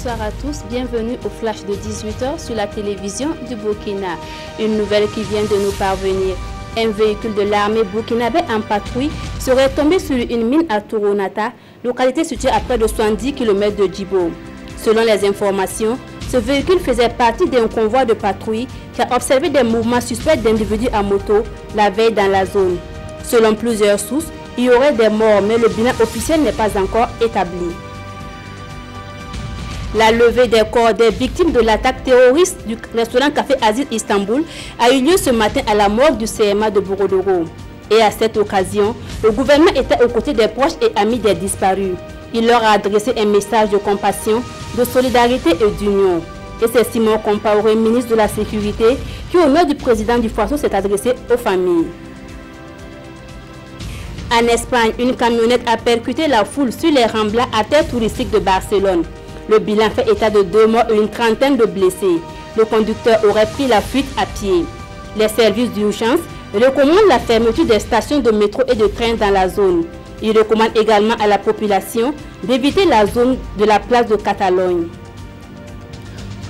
bonsoir à tous, bienvenue au flash de 18h sur la télévision du Burkina. Une nouvelle qui vient de nous parvenir. Un véhicule de l'armée burkinabé en patrouille serait tombé sur une mine à Touronata, localité située à près de 70 km de Djibo. Selon les informations, ce véhicule faisait partie d'un convoi de patrouille qui a observé des mouvements suspects d'individus à moto la veille dans la zone. Selon plusieurs sources, il y aurait des morts, mais le bilan officiel n'est pas encore établi. La levée des corps des victimes de l'attaque terroriste du restaurant Café Aziz Istanbul a eu lieu ce matin à la morgue du CMA de Borodoro. Et à cette occasion, le gouvernement était aux côtés des proches et amis des disparus. Il leur a adressé un message de compassion, de solidarité et d'union. Et c'est Simon Compaoré, ministre de la Sécurité, qui au nom du président du Faso s'est adressé aux familles. En Espagne, une camionnette a percuté la foule sur les Ramblas à terre touristique de Barcelone. Le bilan fait état de 2 morts et une trentaine de blessés. Le conducteur aurait pris la fuite à pied. Les services d'urgence recommandent la fermeture des stations de métro et de train dans la zone. Ils recommandent également à la population d'éviter la zone de la place de Catalogne.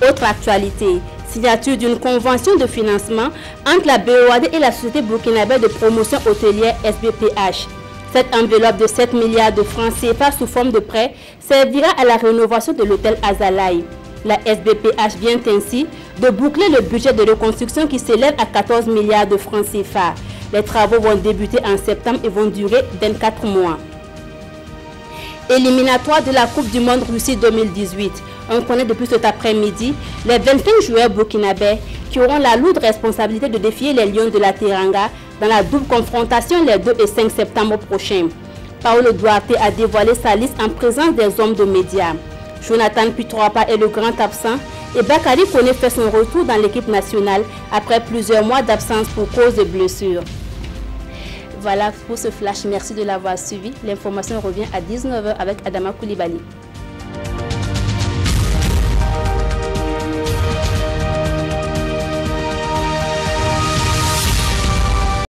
Autre actualité, signature d'une convention de financement entre la BOAD et la Société burkinabé de promotion hôtelière SBPH. Cette enveloppe de 7 milliards de francs CFA sous forme de prêt servira à la rénovation de l'hôtel Azalaï. La SBPH vient ainsi de boucler le budget de reconstruction qui s'élève à 14 milliards de francs CFA. Les travaux vont débuter en septembre et vont durer 24 mois. Éliminatoire de la Coupe du Monde Russie 2018. On connaît depuis cet après-midi les 25 joueurs burkinabés qui auront la lourde responsabilité de défier les Lions de la Teranga dans la double confrontation les 2 et 5 septembre prochains. Paolo Duarte a dévoilé sa liste en présence des hommes de médias. Jonathan Pitroapa est le grand absent et Bakary Koné fait son retour dans l'équipe nationale après plusieurs mois d'absence pour cause de blessures. Voilà pour ce flash, merci de l'avoir suivi. L'information revient à 19h avec Adama Koulibaly.